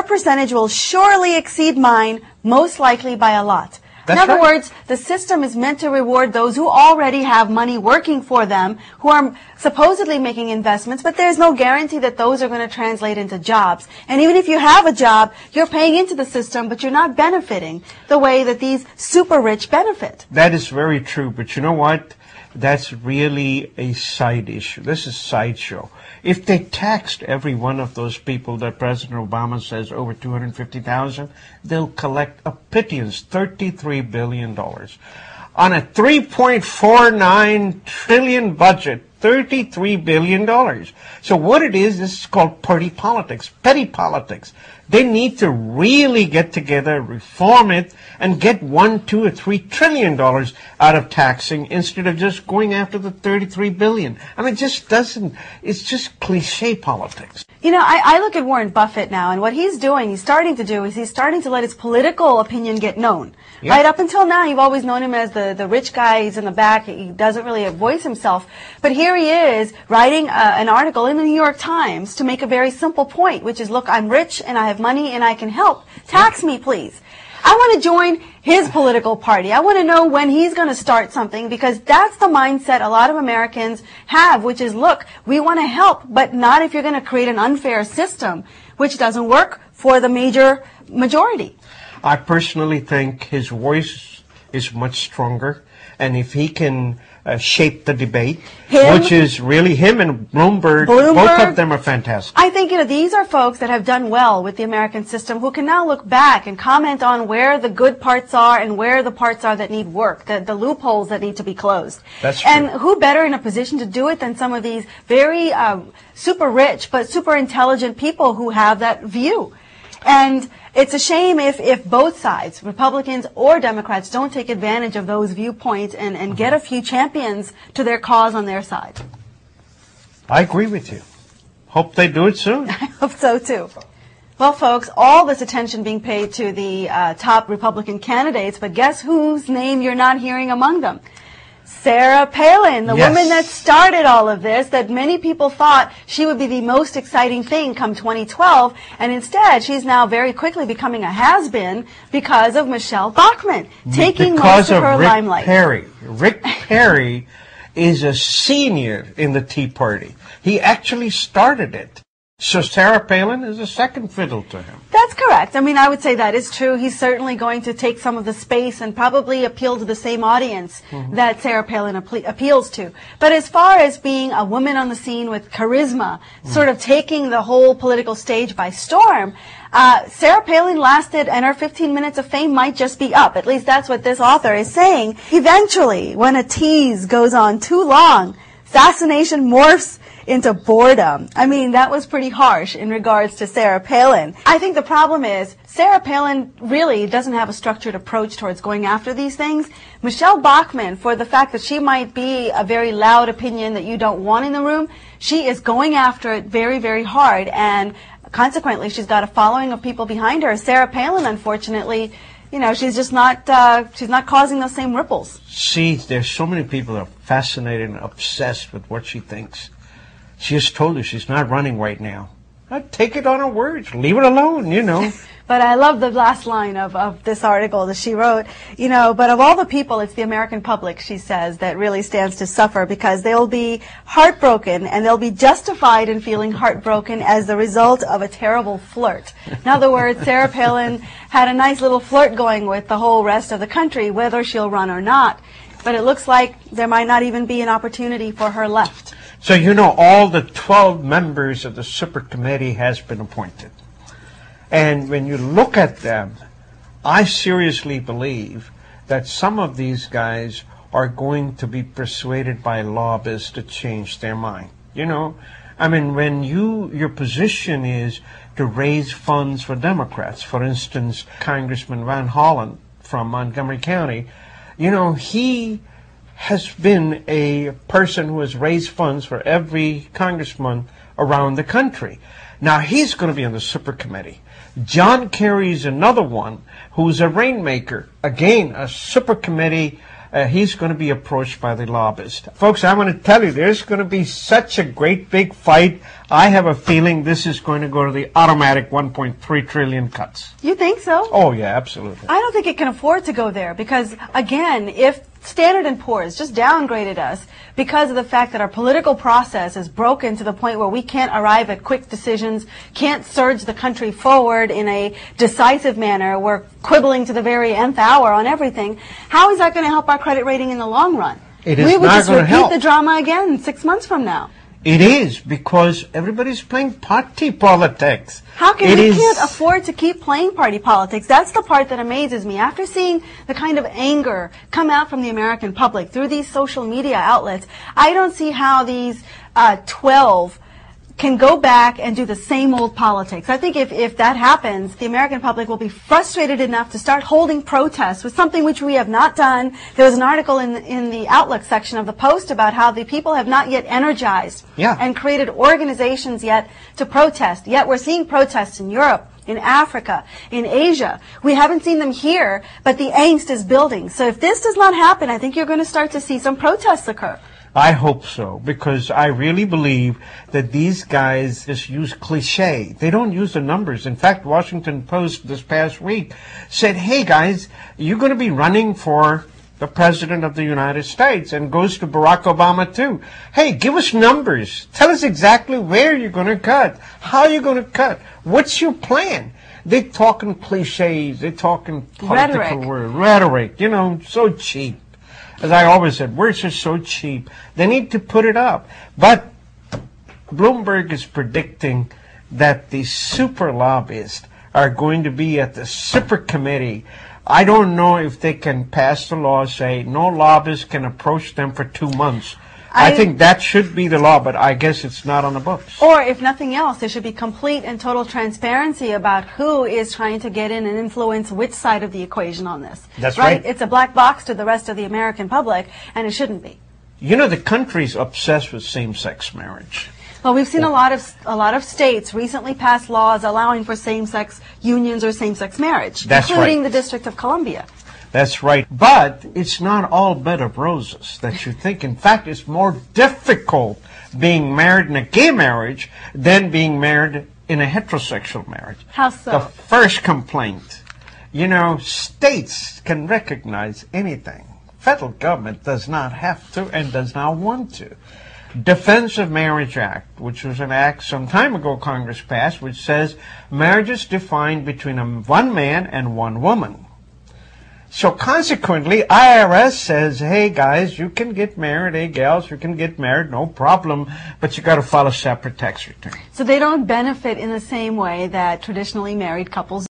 percentage will surely exceed mine, most likely by a lot. In other words, the system is meant to reward those who already have money working for them, who are supposedly making investments, but there's no guarantee that those are going to translate into jobs. And even if you have a job, you're paying into the system, but you're not benefiting the way that these super rich benefit. That is very true, but you know what? That's really a side issue. This is sideshow. If they taxed every one of those people that President Obama says over 250,000, they'll collect a pittance, $33 billion. On a $3.49 trillion budget, $33 billion. So what it is, this is called party politics, petty politics. They need to really get together, reform it, and get $1, $2, or $3 trillion out of taxing instead of just going after the $33 billion. I mean, it just doesn't, it's just cliche politics. You know, I look at Warren Buffett now, and what he's doing, he's starting to let his political opinion get known. Yep. Right up until now, you've always known him as the rich guy. He's in the back. He doesn't really voice himself. But here he is writing an article in the New York Times to make a very simple point, which is, look, I'm rich and I have money and I can help. Tax me, please. I want to join his political party. I want to know when he's going to start something, because that's the mindset a lot of Americans have, which is, look, we want to help, but not if you're going to create an unfair system, which doesn't work for the majority. I personally think his voice is much stronger, and if he can shape the debate, which is really him and Bloomberg, both of them are fantastic. I think, you know, these are folks that have done well with the American system, who can now look back and comment on where the good parts are and where the parts are that need work, the loopholes that need to be closed. That's true. And who better in a position to do it than some of these very super rich but super intelligent people who have that view. And it's a shame if both sides, Republicans or Democrats, don't take advantage of those viewpoints and get a few champions to their cause on their side. I agree with you. Hope they do it soon. I hope so, too. Well, folks, all this attention being paid to the top Republican candidates, but guess whose name you're not hearing among them? Sarah Palin, the woman that started all of this, that many people thought she would be the most exciting thing come 2012, and instead she's now very quickly becoming a has-been because of Michelle Bachmann taking most of her limelight. Rick Perry is a senior in the Tea Party. He actually started it. So Sarah Palin is a second fiddle to him. That's correct. I mean, I would say that is true. He's certainly going to take some of the space and probably appeal to the same audience that Sarah Palin appeals to. But as far as being a woman on the scene with charisma, sort of taking the whole political stage by storm, Sarah Palin lasted, and her 15 minutes of fame might just be up. At least that's what this author is saying. Eventually, when a tease goes on too long, fascination morphs into boredom. I mean, that was pretty harsh in regards to Sarah Palin. I think the problem is Sarah Palin really doesn't have a structured approach towards going after these things. Michelle Bachmann, for the fact that she might be a very loud opinion that you don't want in the room, she is going after it very, very hard, and consequently she's got a following of people behind her. Sarah Palin, unfortunately, you know, she's just not causing those same ripples. See, there's so many people that are fascinated and obsessed with what she thinks. She just told us she's not running right now. I'd take it on her words. Leave it alone, you know. But I love the last line of this article that she wrote. You know, but of all the people, it's the American public, she says, that really stands to suffer, because they'll be heartbroken, and they'll be justified in feeling heartbroken as the result of a terrible flirt. In other words, Sarah Palin had a nice little flirt going with the whole rest of the country, whether she'll run or not. But it looks like there might not even be an opportunity for her left. So, you know, all the 12 members of the super committee has been appointed. And when you look at them, I seriously believe that some of these guys are going to be persuaded by lobbyists to change their mind. You know, I mean, when your position is to raise funds for Democrats, for instance, Congressman Van Hollen from Montgomery County, you know, he has been a person who has raised funds for every congressman around the country. Now, he's going to be on the super committee. John Kerry's another one who's a rainmaker. Again, a super committee he's going to be approached by the lobbyist. Folks, I want to tell you, there's going to be such a great big fight. I have a feeling this is going to go to the automatic 1.3 trillion cuts. You think so? Oh, yeah, absolutely. I don't think it can afford to go there because, again, if Standard & Poor's just downgraded us because of the fact that our political process is broken to the point where we can't arrive at quick decisions, can't surge the country forward in a decisive manner, we're quibbling to the very nth hour on everything, how is that going to help our credit rating in the long run? It is we would not just going to repeat help. the drama again 6 months from now. It is, because everybody's playing party politics. How can we can't afford to keep playing party politics? That's the part that amazes me. After seeing the kind of anger come out from the American public through these social media outlets, I don't see how these 12 can go back and do the same old politics. I think if that happens, the American public will be frustrated enough to start holding protests with something which we have not done. There was an article in the Outlook section of the Post about how the people have not yet energized and created organizations yet to protest. Yet we're seeing protests in Europe, in Africa, in Asia. We haven't seen them here, but the angst is building. So if this does not happen, I think you're going to start to see some protests occur. I hope so, because I really believe that these guys just use cliche. They don't use the numbers. In fact, Washington Post this past week said, hey guys, you're going to be running for the President of the United States, and goes to Barack Obama too. Hey, give us numbers. Tell us exactly where you're going to cut, how you're going to cut, what's your plan. They're talking cliches, they're talking political words, rhetoric, you know, so cheap. As I always said, words are so cheap. They need to put it up. But Bloomberg is predicting that the super lobbyists are going to be at the super committee. I don't know if they can pass the law, say no lobbyists can approach them for 2 months. I think that should be the law, but I guess it's not on the books. Or, if nothing else, there should be complete and total transparency about who is trying to get in and influence which side of the equation on this. That's right. It's a black box to the rest of the American public, and it shouldn't be. You know, the country's obsessed with same-sex marriage. Well, we've seen a lot of states recently pass laws allowing for same-sex unions or same-sex marriage, including the District of Columbia. That's right. But it's not all bed of roses that you think. In fact, it's more difficult being married in a gay marriage than being married in a heterosexual marriage. How so? The first complaint, you know, states can recognize anything. Federal government does not have to and does not want to. Defense of Marriage Act, which was an act some time ago Congress passed, which says marriage is defined between one man and one woman. So consequently, IRS says, hey guys, you can get married, hey gals, you can get married, no problem, but you got to file a separate tax return. So they don't benefit in the same way that traditionally married couples